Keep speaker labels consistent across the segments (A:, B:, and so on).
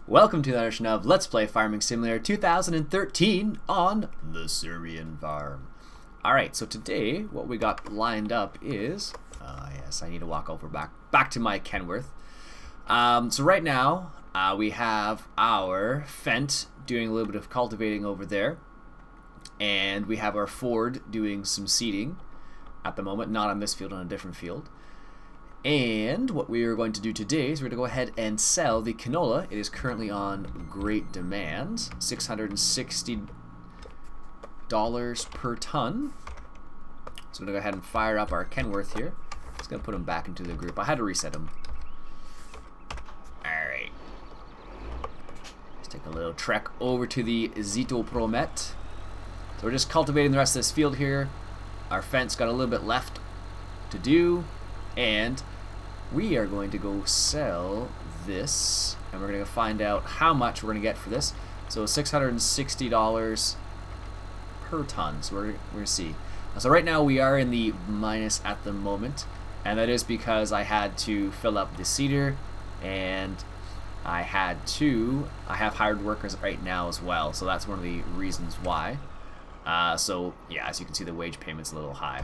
A: Welcome to another edition of Let's Play Farming Simulator 2013 on the Serbian farm. Alright, so today what we got lined up is... yes, I need to walk over back to my Kenworth. So right now, we have our Fent doing a little bit of cultivating over there. And we have our Ford doing some seeding at the moment, not on this field, on a different field. And what we are going to do today is we're going to go ahead and sell the canola. It is currently on great demand, $660 per ton. So I'm going to go ahead and fire up our Kenworth here. Just going to put him back into the group. I had to reset him. Alright. Let's take a little trek over to the Zito Promet. So we're just cultivating the rest of this field here. Our fence got a little bit left to do. And we are going to go sell this, and we're going to find out how much we're going to get for this. So $660 per ton. So we're going to see. So right now we are in the minus at the moment, and that is because I had to fill up the seeder, and I have hired workers right now as well. So that's one of the reasons why. So yeah, as you can see, the wage payment's a little high.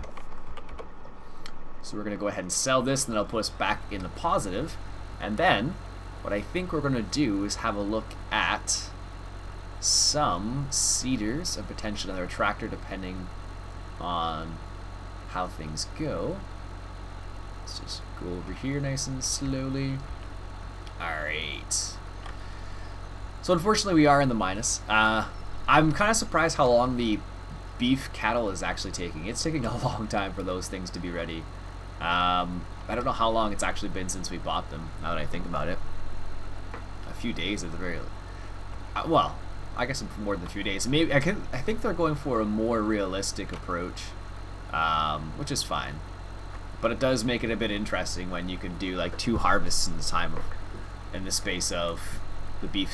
A: So we're going to go ahead and sell this, and then I'll put us back in the positive. And then, what I think we're going to do is have a look at some seeders and potentially another tractor, depending on how things go. Let's just go over here nice and slowly. Alright. So unfortunately we are in the minus. I'm kind of surprised how long the beef cattle is actually taking. It's taking a long time for those things to be ready. I don't know how long it's actually been since we bought them, now that I think about it. A few days at the very... well, I guess more than a few days. Maybe I think they're going for a more realistic approach, which is fine. But it does make it a bit interesting when you can do like 2 harvests in the space of the beef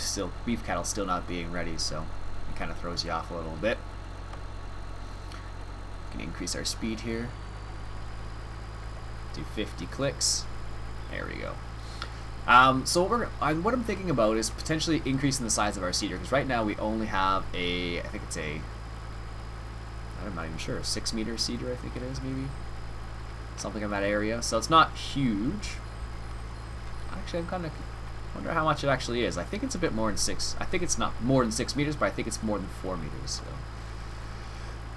A: cattle still not being ready, so it kind of throws you off a little bit. We can increase our speed here. Do 50 clicks. There we go. So what I'm thinking about is potentially increasing the size of our seeder, because right now we only have I think it's I'm not even sure, a 6-meter seeder, I think it is, maybe something in that area. So it's not huge. Actually, I'm kind of wonder how much it actually is. I think it's a bit more than 6. I think it's not more than 6 meters, but I think it's more than 4 meters. So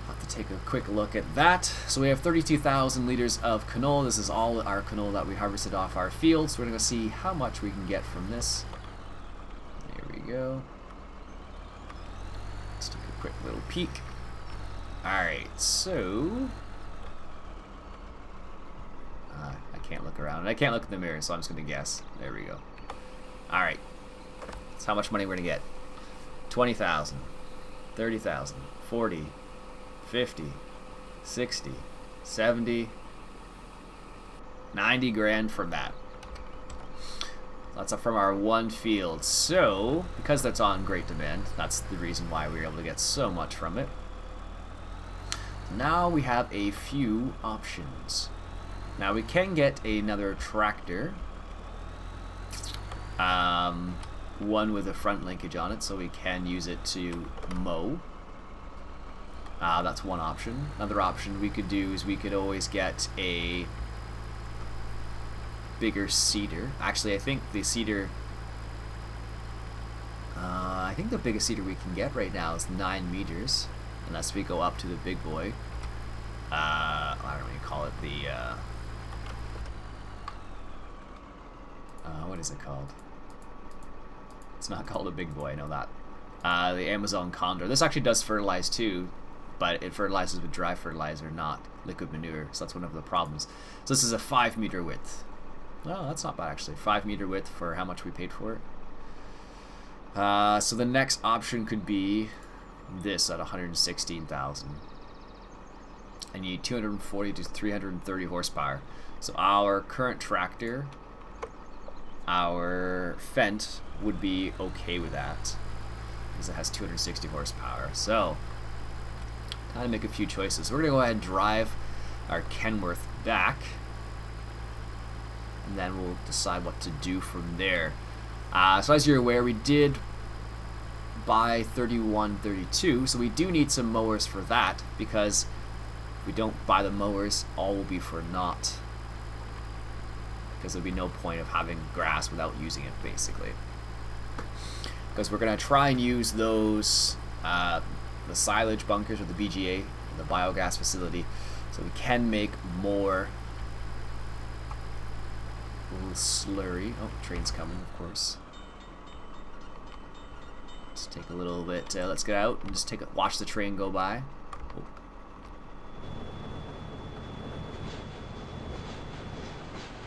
A: I'll have to take a quick look at that. So we have 32,000 liters of canola. This is all our canola that we harvested off our field. So we're going to see how much we can get from this. There we go. Let's take a quick little peek. Alright, so... I can't look around. And I can't look in the mirror, so I'm just going to guess. There we go. Alright. That's how much money we're going to get. 20,000. 30,000. 40. 50, 60, 70, 90 grand from that. That's from our one field. So, because that's on great demand, that's the reason why we were able to get so much from it. Now we have a few options. Now we can get another tractor. One with a front linkage on it, so we can use it to mow. That's one option. Another option we could do is we could always get a bigger seeder. Actually, I think the seeder... I think the biggest seeder we can get right now is 9 meters. Unless we go up to the big boy. I don't know what you call it. The... what is it called? It's not called a big boy, I know that. The Amazon Condor. This actually does fertilize too. But it fertilizes with dry fertilizer, not liquid manure. So that's one of the problems. So this is a 5-meter width. Oh, that's not bad actually. 5-meter width for how much we paid for it. So the next option could be this at 116,000. I need 240 to 330 horsepower. So our current tractor, our Fent, would be okay with that because it has 260 horsepower. So time to make a few choices. We're going to go ahead and drive our Kenworth back, and then we'll decide what to do from there. So as you're aware, we did buy 3132, so we do need some mowers for that, because if we don't buy the mowers, all will be for naught. Because there'll be no point of having grass without using it, basically. Because we're going to try and use those, the silage bunkers or the BGA, the biogas facility, so we can make more slurry. Oh, train's coming, of course. Let's take a little bit, let's get out and just watch the train go by. Oh.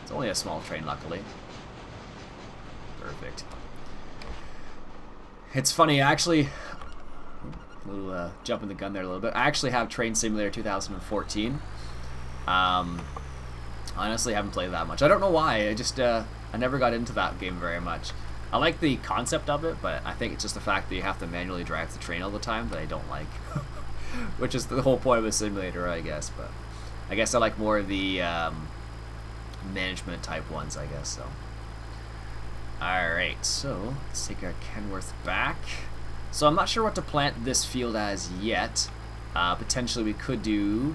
A: It's only a small train, luckily. Perfect. It's funny, actually, little jumping the gun there a little bit. I actually have Train Simulator 2014. Honestly, haven't played that much. I don't know why. I never got into that game very much. I like the concept of it, but I think it's just the fact that you have to manually drive the train all the time that I don't like. Which is the whole point of a simulator, I guess. But I guess I like more of the management type ones, I guess. So, alright, so let's take our Kenworth back. So I'm not sure what to plant this field as yet. Potentially we could do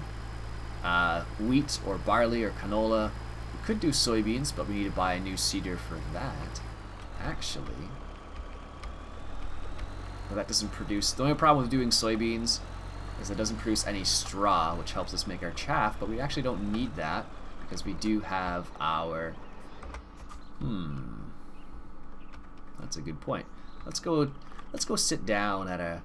A: wheat or barley or canola. We could do soybeans, but we need to buy a new seeder for that. Actually, well, that doesn't produce. The only problem with doing soybeans is it doesn't produce any straw, which helps us make our chaff, but we actually don't need that because we do have our that's a good point. Let's go sit down at a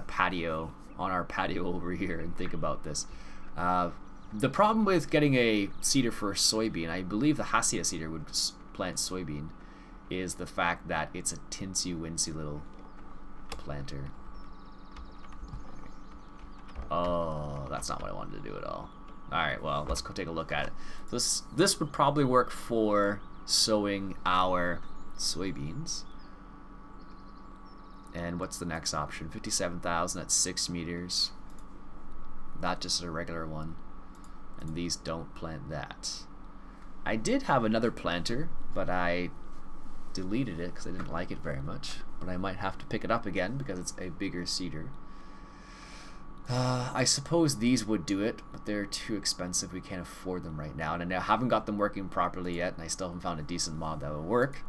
A: patio, on our patio over here, and think about this. The problem with getting a seeder for a soybean, I believe the Hassia seeder would plant soybean, is the fact that it's a tinsy-wincy little planter. Oh, that's not what I wanted to do at all. Alright, well, let's go take a look at it. This would probably work for sowing our soybeans. And what's the next option? 57,000 at 6 meters. Not just a regular one. And these don't plant that. I did have another planter, but I deleted it because I didn't like it very much. But I might have to pick it up again because it's a bigger seeder. I suppose these would do it, but they're too expensive. We can't afford them right now. And I haven't got them working properly yet, and I still haven't found a decent mod that would work.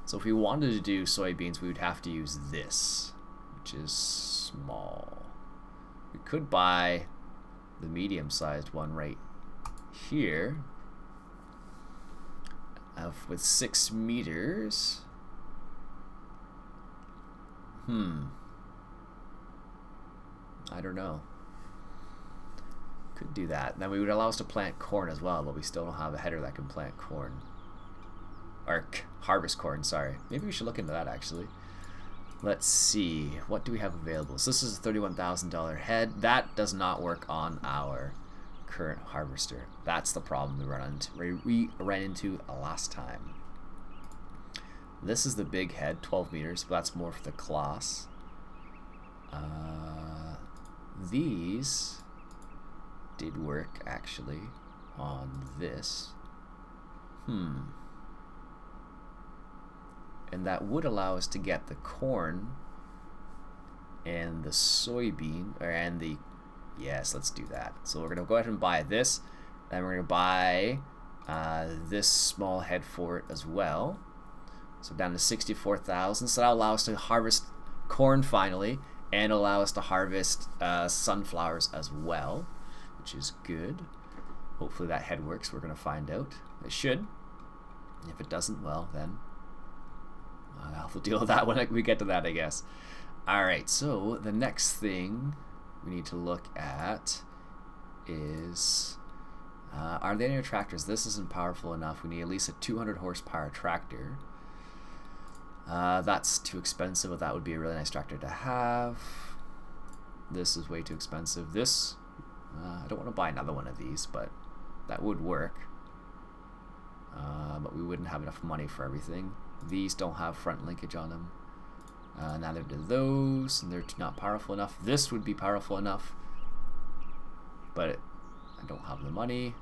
A: So if we wanted to do soybeans, we would have to use this, which is small. We could buy the medium-sized one right here with 6 meters. I don't know. Could do that. Then we would allow us to plant corn as well, but we still don't have a header that can plant corn. Or harvest corn, sorry. Maybe we should look into that, actually. Let's see. What do we have available? So this is a $31,000 head. That does not work on our current harvester. That's the problem we ran into last time. This is the big head, 12 meters, but that's more for the class. These did work, actually, on this. And that would allow us to get the corn and the soybean, and the, yes, let's do that. So we're going to go ahead and buy this, and we're going to buy this small head for it as well. So down to 64,000. So that'll allow us to harvest corn finally, and allow us to harvest sunflowers as well, which is good. Hopefully that head works. We're going to find out. It should. If it doesn't, well, then I'll have to deal with that when we get to that, I guess. Alright, so the next thing we need to look at is, are there any tractors? This isn't powerful enough. We need at least a 200 horsepower tractor. That's too expensive, but that would be a really nice tractor to have. This is way too expensive. This, I don't want to buy another one of these, but that would work. But we wouldn't have enough money for everything. These don't have front linkage on them. Neither do those, and they're not powerful enough. This would be powerful enough, but I don't have the money.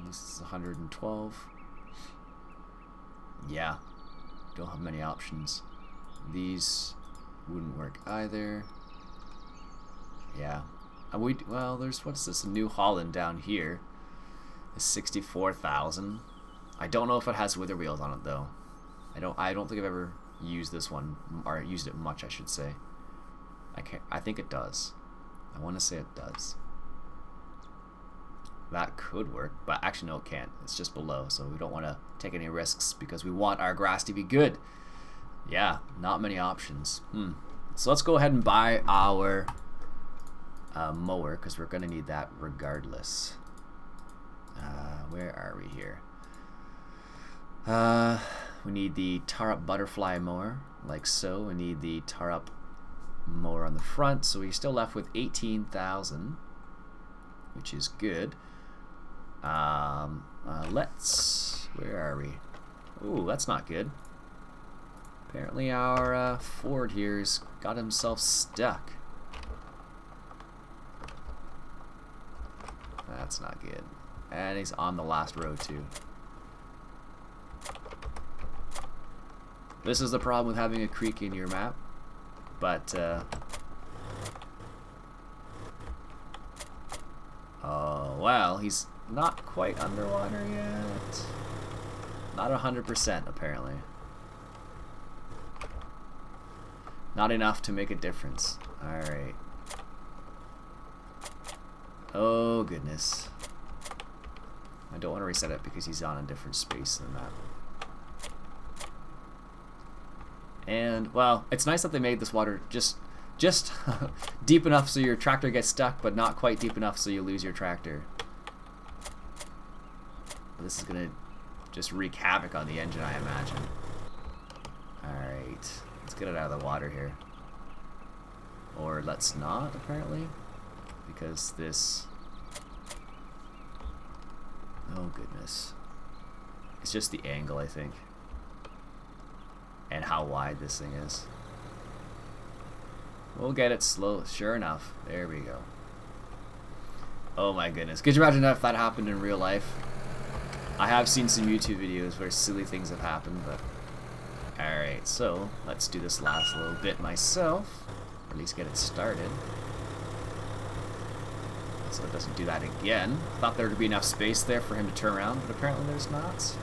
A: This is 112. Yeah, don't have many options. These wouldn't work either. Yeah. Well, there's, what's this, New Holland down here. It's 64,000. I don't know if it has wither wheels on it though. I don't think I've ever used this one, or used it much, I should say. I think it does. I want to say it does. That could work, but actually no, it can't. It's just below, so we don't want to take any risks because we want our grass to be good. Yeah, not many options. So let's go ahead and buy our mower, because we're going to need that regardless. Where are we here? We need the tar up butterfly mower, like so. We need the tar up mower on the front, so we're still left with 18,000, which is good. Where are we? Ooh, that's not good. Apparently our Ford here's got himself stuck. That's not good. And he's on the last row too. This is the problem with having a creek in your map. But, oh, well, he's not quite underwater yet. Not 100%, apparently. Not enough to make a difference. Alright. Oh, goodness. I don't want to reset it because he's on a different space than that. And, well, it's nice that they made this water just deep enough so your tractor gets stuck, but not quite deep enough so you lose your tractor. This is going to just wreak havoc on the engine, I imagine. Alright, let's get it out of the water here. Or let's not, apparently, because this... Oh, goodness. It's just the angle, I think. And how wide this thing is. We'll get it slow. Sure enough. There we go. Oh my goodness. Could you imagine if that happened in real life? I have seen some YouTube videos where silly things have happened, but... Alright, so let's do this last little bit myself. Or at least get it started. So it doesn't do that again. Thought there would be enough space there for him to turn around, but apparently there's not.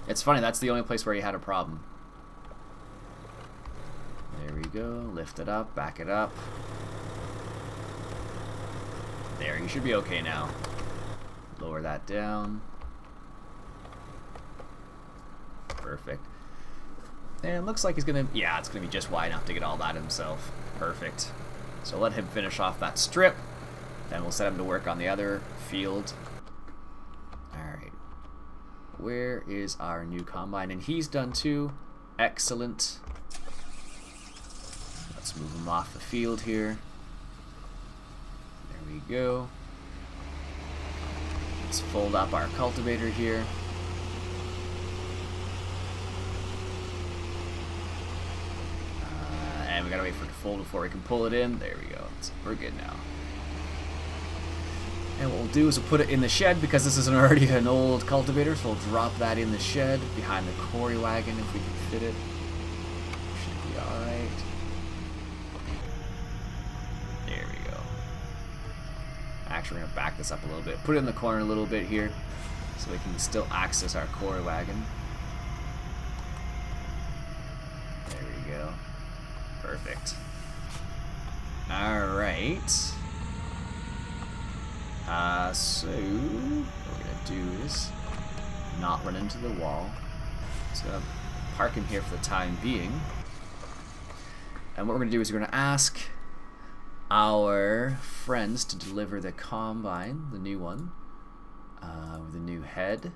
A: It's funny, that's the only place where he had a problem. There we go. Lift it up, back it up. There, you should be okay now. Lower that down. Perfect. And it looks like he's gonna... Yeah, it's gonna be just wide enough to get all that himself. Perfect. So let him finish off that strip. Then we'll set him to work on the other field. Alright. Where is our new combine? And he's done too. Excellent. Let's move him off the field here. There we go. Let's fold up our cultivator here. And we gotta wait for it to fold before we can pull it in. There we go. We're good now. And what we'll do is we'll put it in the shed because this is already an old cultivator, so we'll drop that in the shed behind the quarry wagon if we can fit it. Should be alright. There we go. Actually, we're going to back this up a little bit. Put it in the corner a little bit here so we can still access our quarry wagon. There we go. Perfect. Alright. So what we're gonna do is not run into the wall. Just gonna park him here for the time being. And what we're gonna do is we're gonna ask our friends to deliver the combine, the new one, with the new head,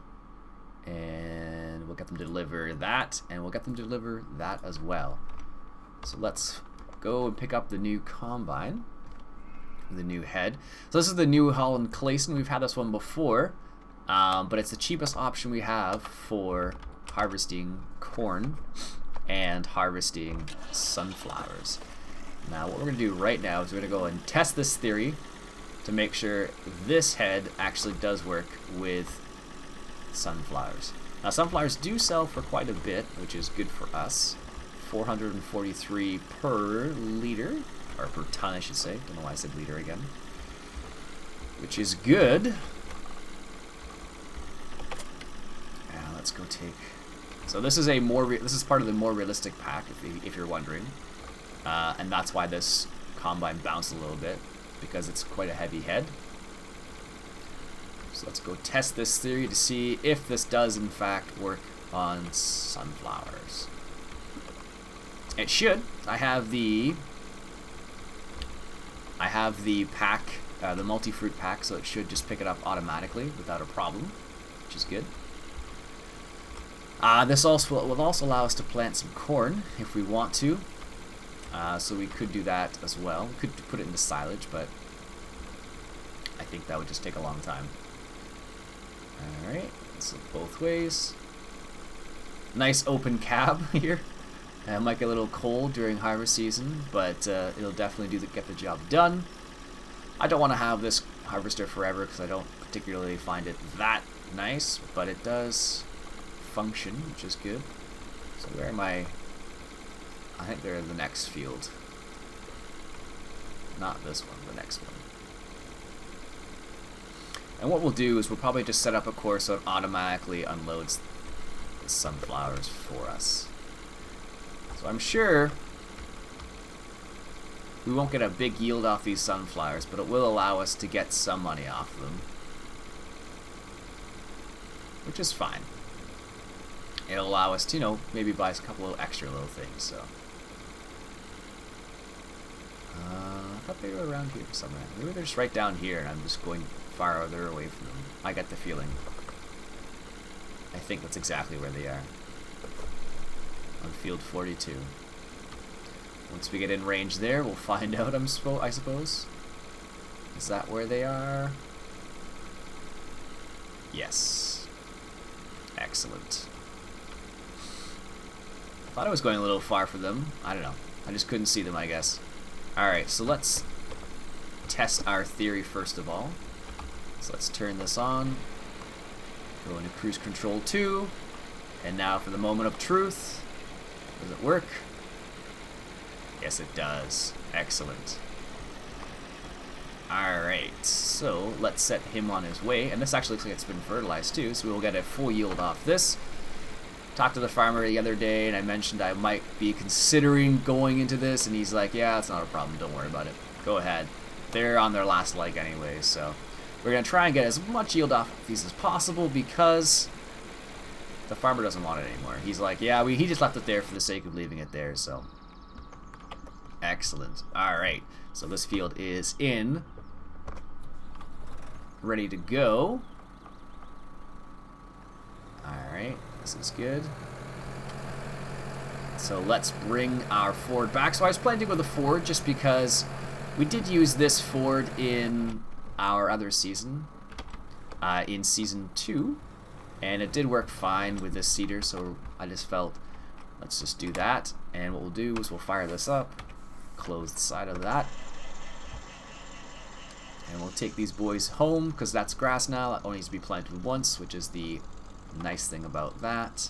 A: and we'll get them to deliver that, and we'll get them to deliver that as well. So let's go and pick up the new combine. The new head. So this is the New Holland Clayson. We've had this one before, but it's the cheapest option we have for harvesting corn and harvesting sunflowers. Now what we're going to do right now is we're going to go and test this theory to make sure this head actually does work with sunflowers. Now, sunflowers do sell for quite a bit, which is good for us. 443 per liter, or per ton, I should say. Don't know why I said liter again. Which is good. Now, let's go take. So this is this is part of the more realistic pack, if you're wondering, and that's why this combine bounced a little bit, because it's quite a heavy head. So let's go test this theory to see if this does in fact work on sunflowers. It should. I have the pack, the multi-fruit pack, so it should just pick it up automatically without a problem, which is good. This also will also allow us to plant some corn if we want to. So we could do that as well. We could put it into silage, but I think that would just take a long time. Alright, so both ways. Nice open cab here. It might get a little cold during harvest season, but it'll definitely get the job done. I don't want to have this harvester forever because I don't particularly find it that nice, but it does function, which is good. So where am I? I think they're in the next field. Not this one, the next one. And what we'll do is we'll probably just set up a course so it automatically unloads the sunflowers for us. So I'm sure we won't get a big yield off these sunflowers, but it will allow us to get some money off them, which is fine. It'll allow us to, you know, maybe buy a couple of extra little things. So I thought they were around here somewhere. Maybe they're just right down here, and I'm just going farther away from them. I get the feeling. I think that's exactly where they are. On field 42. Once we get in range there, we'll find out, I suppose. Is that where they are? Yes. Excellent. I thought I was going a little far for them. I don't know. I just couldn't see them, I guess. Alright, so let's test our theory first of all. So let's turn this on. Go into cruise control 2. And now for the moment of truth. Does it work? Yes, it does. Excellent. Alright, so let's set him on his way. And this actually looks like it's been fertilized too, so we will get a full yield off this. Talked to the farmer the other day, and I mentioned I might be considering going into this, and he's like, yeah, it's not a problem, don't worry about it. Go ahead. They're on their last leg anyway, so we're going to try and get as much yield off of these as possible because the farmer doesn't want it anymore. He's like, yeah, he just left it there for the sake of leaving it there, so. Excellent. Alright, so this field is in. Ready to go. Alright, this is good. So let's bring our Ford back. So I was planning with a Ford just because we did use this Ford in our other season, in season 2, and it did work fine with this seeder, so I just felt let's just do that. And what we'll do is we'll fire this up, close the side of that, and we'll take these boys home because that's grass now. It only needs to be planted once, which is the nice thing about that.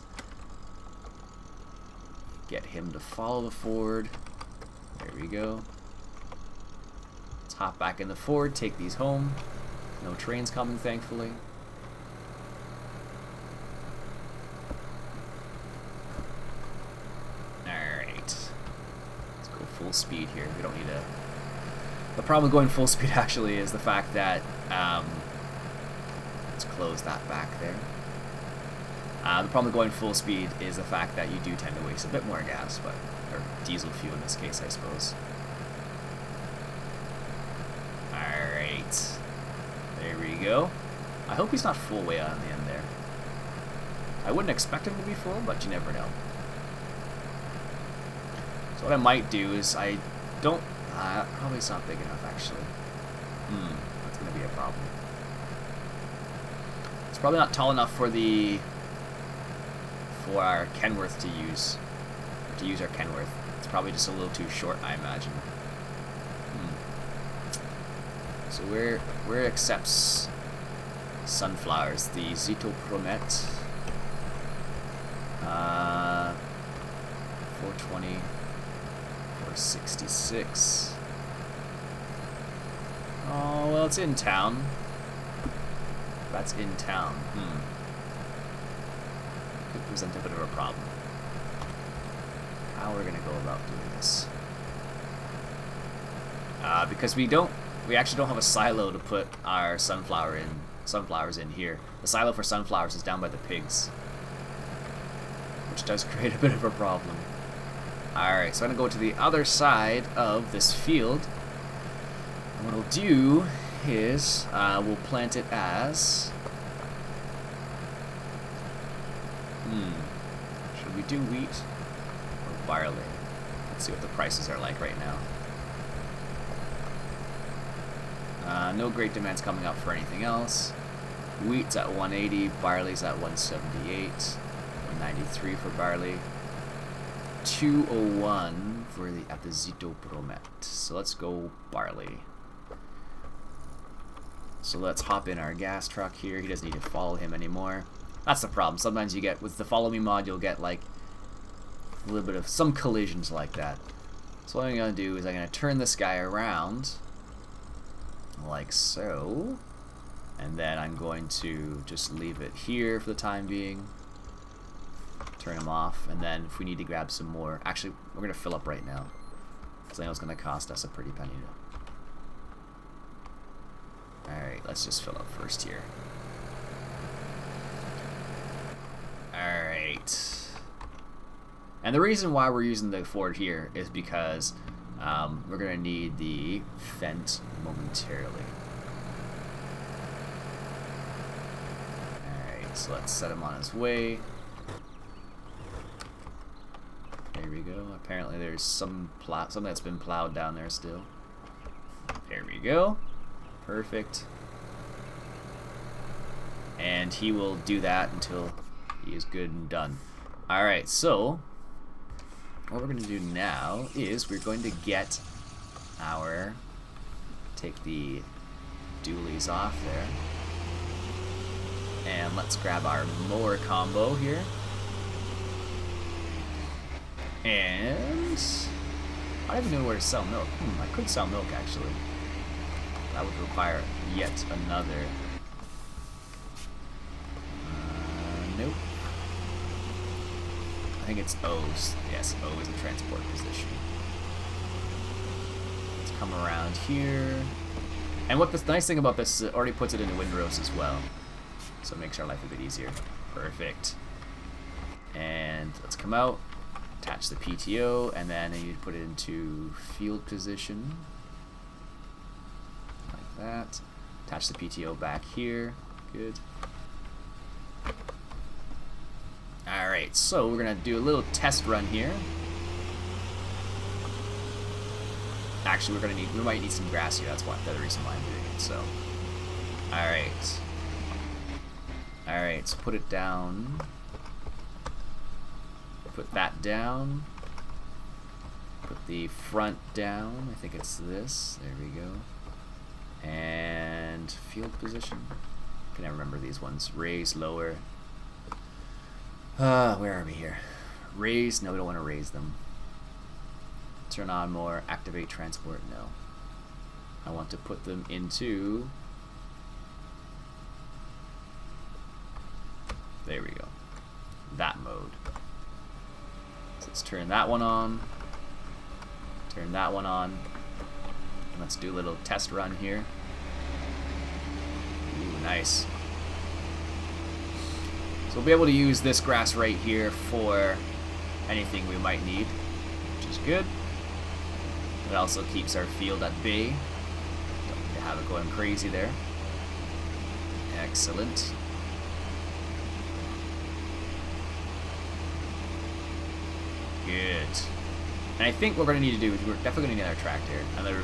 A: Get him to follow the Ford. There we go. Let's hop back in the Ford, take these home. No trains coming, thankfully. Alright. Let's go full speed here. We don't need to... The problem with going full speed actually is the fact that... let's close that back there. The problem with going full speed is the fact that you do tend to waste a bit more gas, or diesel fuel in this case, I suppose. Alright. There we go. I hope he's not full way out on the end there. I wouldn't expect him to be full, but you never know. So what I might do is I don't... probably it's not big enough, actually. That's going to be a problem. It's probably not tall enough for our Kenworth to use our Kenworth. It's probably just a little too short, I imagine. So where accepts sunflowers? The Zito Promet. 420, 466. Oh, well, it's in town. That's in town. Could present a bit of a problem. How are we gonna go about doing this? Because we actually don't have a silo to put our sunflowers in here. The silo for sunflowers is down by the pigs, which does create a bit of a problem. Alright, so I'm gonna go to the other side of this field. And what we'll do is we'll plant it as... Should we do wheat or barley? Let's see what the prices are like right now. No great demands coming up for anything else. Wheat's at 180, barley's at 178, 193 for barley, 201 for at the Zito Promet. So let's go barley. So let's hop in our gas truck here. He doesn't need to follow him anymore. That's the problem. Sometimes you get, with the follow me mod, you'll get like a little bit of some collisions like that. So what I'm going to do is I'm going to turn this guy around like so, and then I'm going to just leave it here for the time being, turn him off, and then if we need to grab some more, actually we're going to fill up right now because I know it's going to cost us a pretty penny. Alright, let's just fill up first here. Alright, and the reason why we're using the Ford here is because we're going to need the Fent momentarily. Alright, so let's set him on his way. There we go. Apparently there's something that's been plowed down there still. There we go. Perfect. And he will do that until he is good and done. Alright, so what we're going to do now is we're going to get our, take the dualies off there, and let's grab our mower combo here, and I don't even know where to sell milk. I could sell milk actually. That would require yet another, nope. I think it's O's. Yes, O is a transport position. Let's come around here. And what the nice thing about this is it already puts it into windrows as well. So it makes our life a bit easier. Perfect. And let's come out, attach the PTO, and then you put it into field position. Like that. Attach the PTO back here. Good. Alright, so we're going to do a little test run here. Actually, we might need some grass here. That's the reason why I'm doing it. So, alright. Alright, so put it down. Put that down. Put the front down. I think it's this. There we go. And field position. I can never remember these ones. Raise, lower. Where are we here? Raise? No, we don't want to raise them. Turn on more. Activate transport? No. I want to put them into... There we go. That mode. So let's turn that one on. Turn that one on. And let's do a little test run here. Ooh, nice. So we'll be able to use this grass right here for anything we might need, which is good. It also keeps our field at bay. Don't need to have it going crazy there. Excellent. Good. And I think what we're going to need to do is we're definitely going to need another tractor, another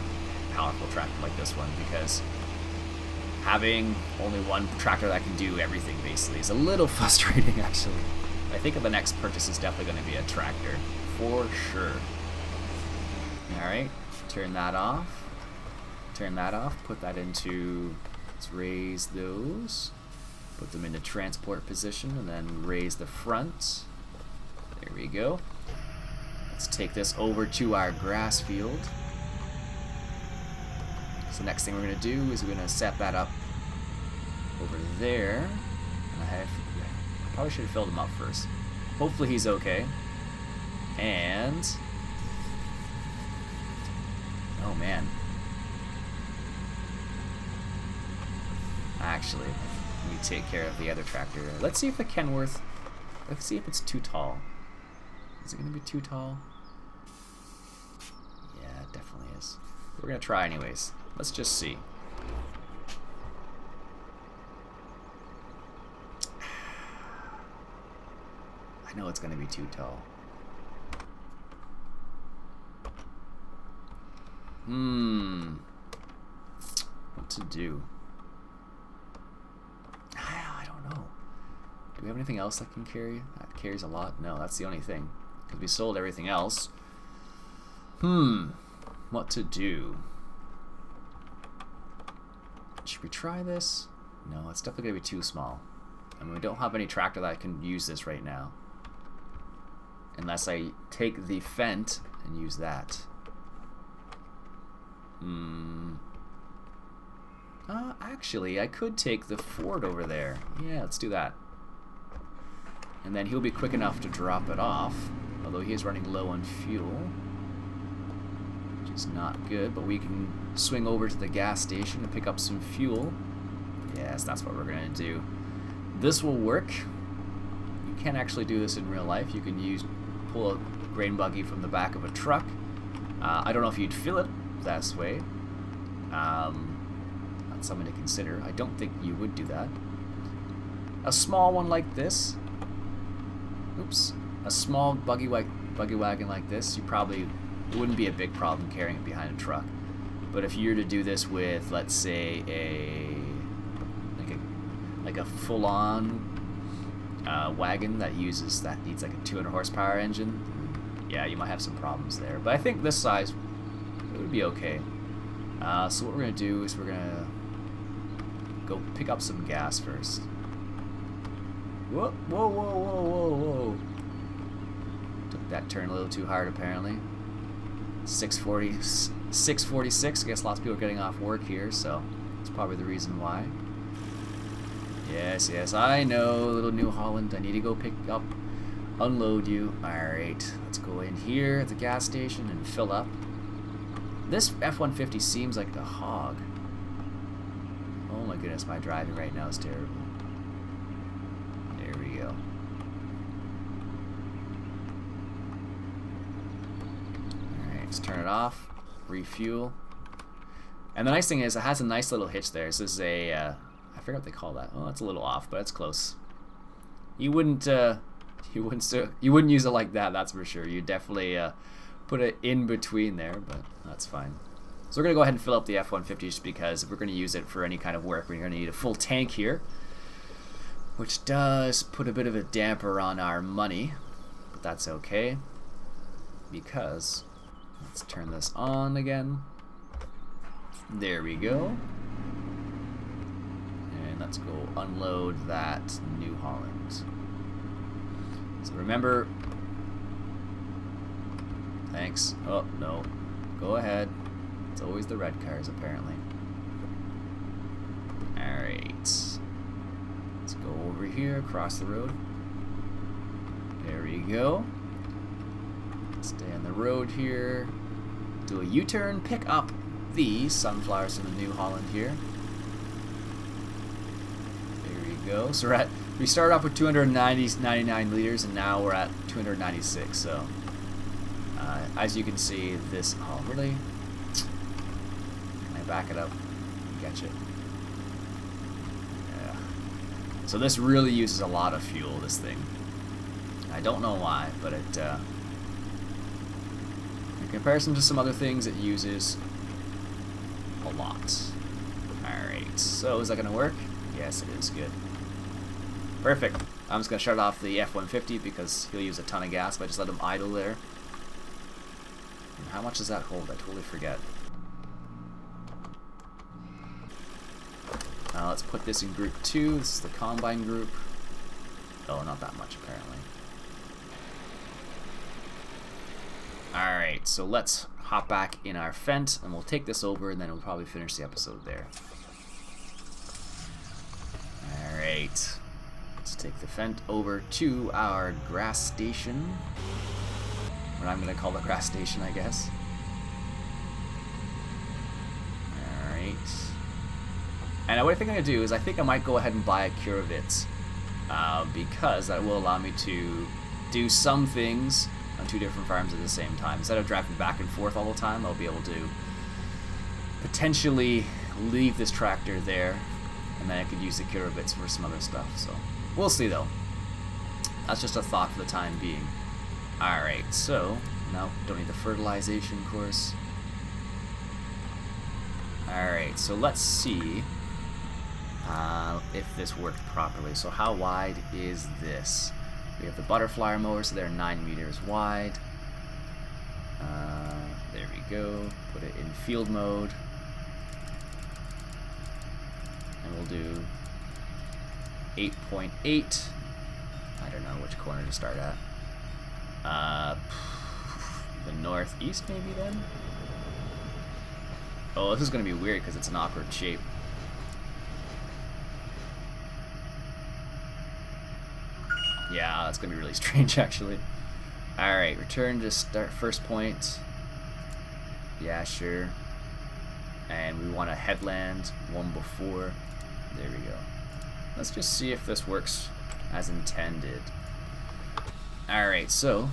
A: powerful tractor like this one, because having only one tractor that can do everything basically is a little frustrating actually. I think the next purchase is definitely going to be a tractor, for sure. Alright, turn that off. Turn that off, put that into, let's raise those. Put them into transport position and then raise the front. There we go. Let's take this over to our grass field. So the next thing we're going to do is we're going to set that up over there. I probably should have filled him up first. Hopefully he's okay. And... oh man. Actually, let me take care of the other tractor. Let's see if the Kenworth... let's see if it's too tall. Is it going to be too tall? Yeah, it definitely is. We're going to try anyways. Let's just see. I know it's going to be too tall. What to do? I don't know. Do we have anything else that can carry? That carries a lot? No, that's the only thing. Because we sold everything else. What to do? Should we try this? No, it's definitely going to be too small. I mean, we don't have any tractor that can use this right now. Unless I take the Fendt and use that. Actually, I could take the Ford over there. Yeah, let's do that. And then he'll be quick enough to drop it off. Although he is running low on fuel. Which is not good, but we can swing over to the gas station and pick up some fuel. Yes, that's what we're going to do. This will work. You can't actually do this in real life. You can pull a grain buggy from the back of a truck. I don't know if you'd fill it this way. That's something to consider. I don't think you would do that. A small one like this. Oops. A small buggy wagon like this, it wouldn't be a big problem carrying it behind a truck. But if you were to do this with, let's say, like a full-on wagon that needs like a 200 horsepower engine, yeah, you might have some problems there. But I think this size, it would be okay. So what we're gonna do is we're gonna go pick up some gas first. Whoa, whoa, whoa, whoa, whoa, whoa. Took that turn a little too hard, apparently. 646. I guess lots of people are getting off work here, so that's probably the reason why. Yes, yes, I know, little New Holland. I need to go unload you. Alright, let's go in here at the gas station and fill up. This F-150 seems like a hog. Oh my goodness, my driving right now is terrible. There we go. Alright, let's turn it off. Refuel. And the nice thing is, it has a nice little hitch there. So this is a, I forget what they call that. Oh, that's a little off, but it's close. You wouldn't use it like that, that's for sure. You definitely put it in between there, but that's fine. So we're going to go ahead and fill up the F-150 just because if we're going to use it for any kind of work, we're going to need a full tank here, which does put a bit of a damper on our money, but that's okay because let's turn this on again. There we go. And let's go unload that New Holland. So remember, thanks. Oh, no. Go ahead. It's always the red cars, apparently. Alright. Let's go over here, across the road. There we go. Stay on the road here. Do a U-turn, pick up the sunflowers in the New Holland here. There we go. So we started off with 299 liters, and now we're at 296. So, as you can see, this. Oh, really? Can I back it up? Gotcha. Yeah. So this really uses a lot of fuel. This thing. I don't know why, but it. In comparison to some other things, it uses a lot. All right. So is that gonna work? Yes, it is. Good. Perfect. I'm just going to shut off the F-150 because he'll use a ton of gas if I just let him idle there. And how much does that hold? I totally forget. Let's put this in group 2. This is the combine group. Oh, not that much apparently. so let's hop back in our Fent, and we'll take this over, and then we'll probably finish the episode there. Alright. Let's take the Fent over to our grass station. What I'm going to call the grass station, I guess. Alright. And what I think I'm going to do is I think I might go ahead and buy a Curavits. Because that will allow me to do some things on 2 different farms at the same time. Instead of driving back and forth all the time, I'll be able to potentially leave this tractor there, and then I could use the Curavits for some other stuff. So we'll see though. That's just a thought for the time being. Alright, so no, don't need the fertilization course. Alright, so let's see if this worked properly. So how wide is this? We have the butterfly mower, so they're 9 meters wide. There we go. Put it in field mode. And we'll do 8.8. I don't know which corner to start at. The northeast maybe then? Oh, this is going to be weird because it's an awkward shape. Yeah, that's going to be really strange actually. Alright, return to start first point. Yeah, sure. And we want a headland, one before. There we go. Let's just see if this works as intended. Alright, so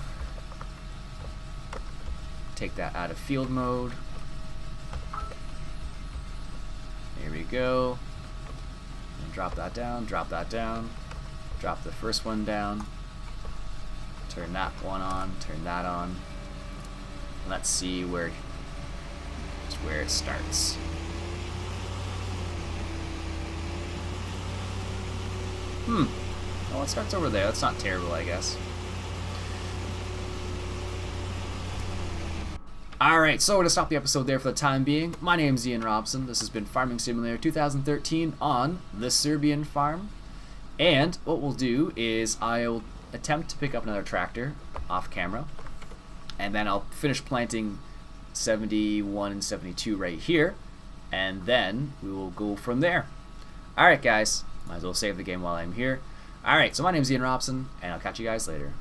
A: take that out of field mode. There we go. And drop that down, drop that down. Drop the first one down. Turn that one on, turn that on. Let's see where it starts. Well, it starts over there. That's not terrible, I guess. Alright, so we're going to stop the episode there for the time being. My name's Ian Robson. This has been Farming Simulator 2013 on the Serbian farm. And what we'll do is I'll attempt to pick up another tractor off camera. And then I'll finish planting 71 and 72 right here. And then we will go from there. Alright guys, might as well save the game while I'm here. Alright, so my name's Ian Robson, and I'll catch you guys later.